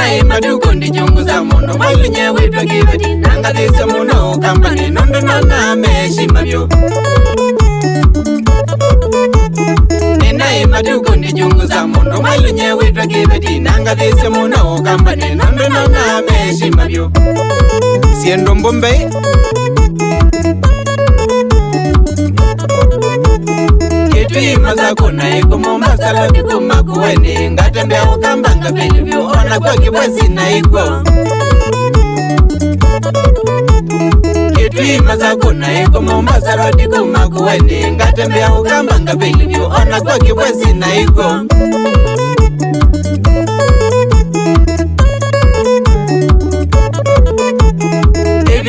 Nena maduko ndi jungu za muno Mailinye witwa kibeti Nanga disa muno Kambani nondo nana meshi mabyo Nena maduko ndi jungu za muno Mailinye witwa kibeti Nanga disa muno Kambani nondo nana meshi mabyo Siendo mbombe Ketui mazako na iko Mombasa lodi kumakuweni Ngatembea ukambanga vilivyo ona kwa kibwezi na iko Ketui mazako na iko Mombasa lodi kumakuweni Ngatembea ukambanga vilivyo ona kwa kibwezi na iko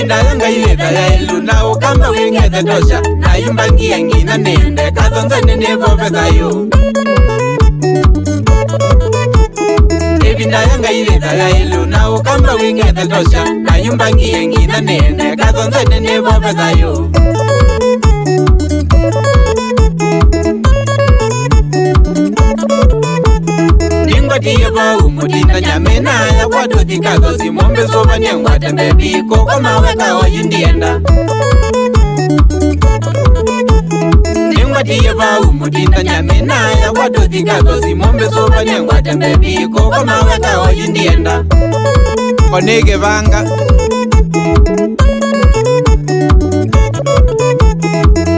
Ndayanga ileta ya ilu na ukamba wingete tosha Na yumbangi yengi na nende Kathonza nene bobe dayo Ndayanga ileta ya ilu na ukamba wingete tosha Na yumbangi yengi na nende Kathonza nene bobe dayo Tiye ba umudinda nyamena ya wadu dikago si mombe soba nyengwa tembe biko koma weka wa yindienda Nyengwa tiye ba umudinda nyamena ya wadu dikago si mombe soba nyengwa tembe biko koma weka wa yindienda Onege vanga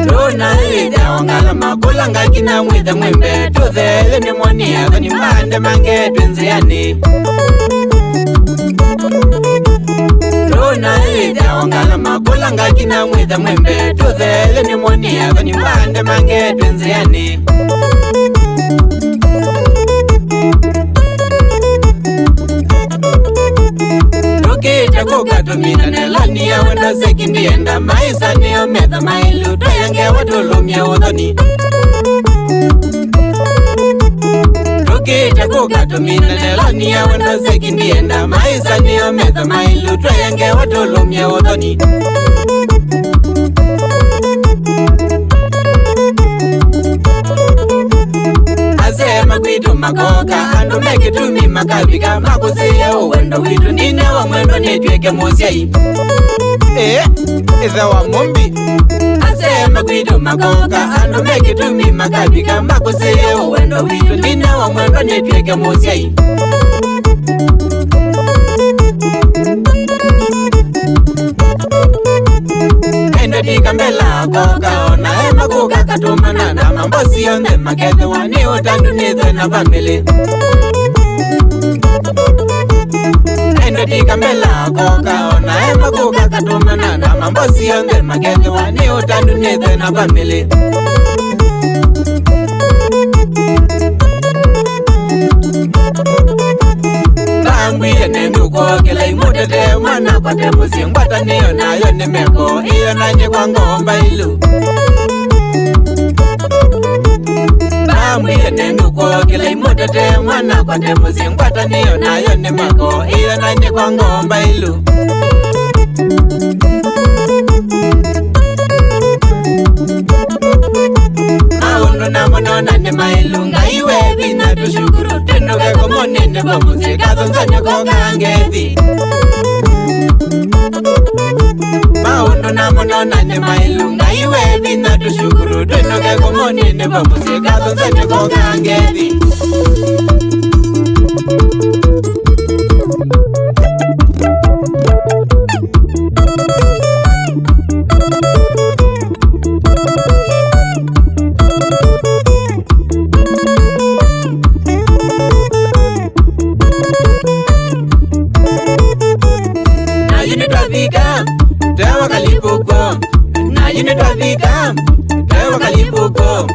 Dona ida wangala makulanga kina mwida mwembe Tudele ni mwani ya gani mande mange twinzi yani Dona ida wangala makulanga kina mwida mwembe Tudele ni mwani ya gani mande mange twinzi yani Kukatumina nelani ya wenda seki ndienda Maisa niyo metha mailu Toyange watulumia udhoni Tukita kukatumina nelani ya wenda seki ndienda Maisa niyo metha mailu Toyange watulumia udhoni Asema kwitu makoka Ando meki tumi makabika Makusiye uwendo witu Nine wa mwendo nitweke musiai Itha wa mumbi Asema kwitu makoka Ando meki tumi makabika Makusiye uwendo witu Nine wa mwendo nitweke musiai Dika mbela koka ona ema kuka katumana na mambosi yonde makete wani utandu nithe na family Dika mbela koka ona ema kuka katumana na mambosi yonde makete wani utandu nithe na family Tambwile nenduko kila imutete mwana kwa temusi Ngwata niyo nayo nimeko iyo nanye kwa ngomba ilu Tambwile nenduko kila imutete mwana kwa temusi Ngwata niyo nayo nimeko iyo nanye kwa ngomba ilu Maundu na monona ni mailu Ngaiwe vina tushukuru Tinuke kumonene pamusi Kathonzanya koka ngethi Maundu na monona ni mailu Ngaiwe vina tushukuru Tinuke kumonene pamusi Kathonzanya koka ngethi Dewa kalipuko Na yini twavika Dewa kalipuko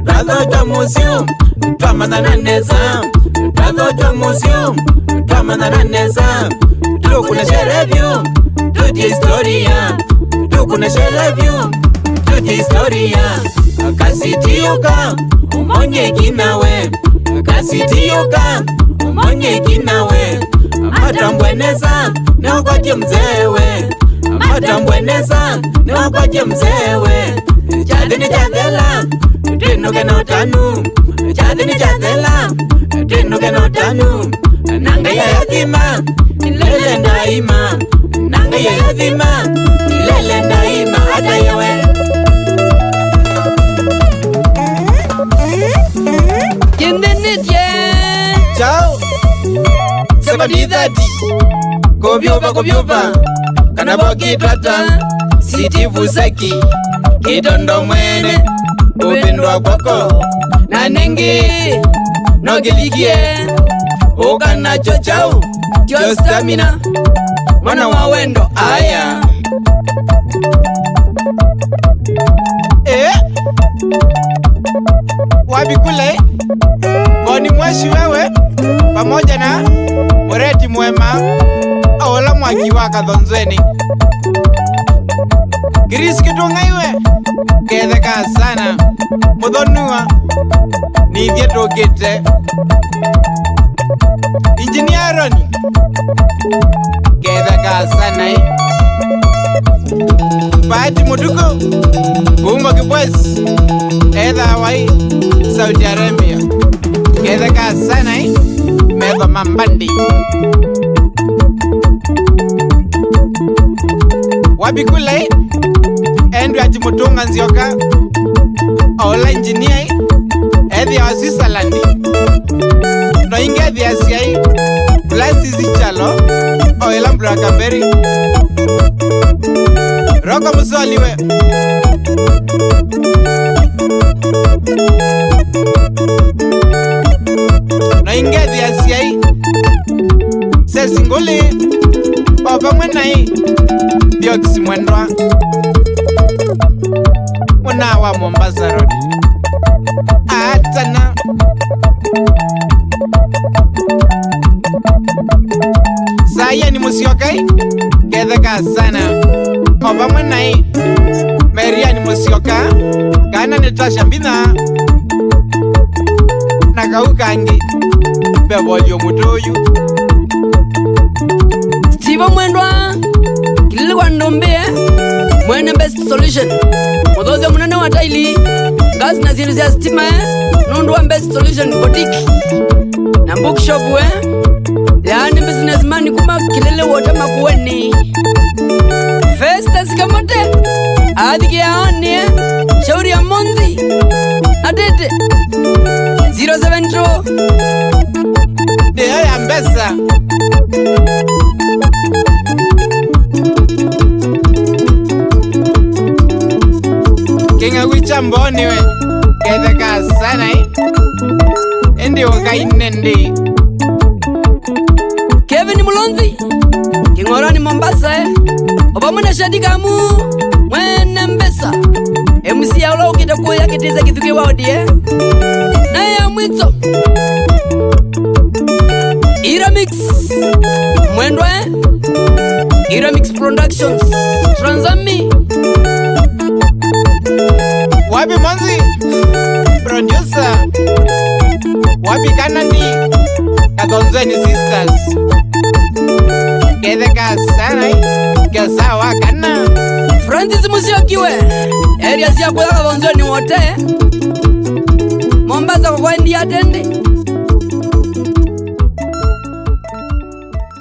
Twadhoja museum Twamadhana neza Twadhoja museum Twamadhana neza Tukuna sherevyu Tuti historia Tukuna sherevyu Tuti historia Kasitiyoka Umonye kinawe Kasitiyoka Umonye kinawe Matambweneza Neokwaje mzewe Matambweneza Neokwaje mzewe Chadini chadela Tinuke no tanu Chadini chadela Tinuke no tanu Nanga ya yatima yathima milele daima, nanga ya yathima milele daima hata yawe. Kindenitye Chao Sebadi dhati Kobyoba Kana boki tata Sitivu saki Kidondo mwene Upindwa kwako Na nengi Nogelikie Ukana chochao Kyo stamina Mwana wa wendo aya. Wabikule Boni mweshi wewe pamoja na Moreti mwema Aola mwaki waka dhonzweni Chris Kitunga iwe Ketheka sana Muthonua Nithie tukite Engineer Roni Ketheka sana Bahati Mutuku Kumba Kipwesi Edha wai Saudi Arabia Ketheka sana Medho Mambandi Wabikule Endu ati Mutunga Nzioka Ola engineer Edhi wa Switzerland No inge edhi asiai Francis Ichalo Oila Mbrakamberi Roko Musoliwe No inge edhi asiai Sesinguli Opa mwenai Bioksi mwendwa Mwana wa Mombasa Road Atana Saya ni Musyokai Ketheka sana Opa mwenai Meria ni Musyoka Kana Natasha Mbina Nakaukangi Bebolio Mutoyu Steve mwendwa Kilili kwa ndombea Mwene best solution Mwadoze munene wa taili Gazi na ziru zia stima Nundu wa best solution boutique Na bookshop yaani businessman kuma kilele wote makuweni Festas kamote Adhiki ya oni Shauri ya Monzi Adete 072 Deo ya Mbesa Kinga wicha mboni we Ketheka sana Endi waka inendi Kevin Mulonzi Kingorani Mombasa Oba mwana shadika mu Mwene Mbesa MC ya ula ukita kuya kitiza kithuki waodi Na ya mwito Iramix Mwendwa Iramix Productions Transami Wabi Monzi Producer Wabi Kanani Kadonzweni Sisters Ketheka sana Kesawa kana Francis Musyokiwe Area siya kuya Kadonzweni wote Mombasa kwa kwa ndi atende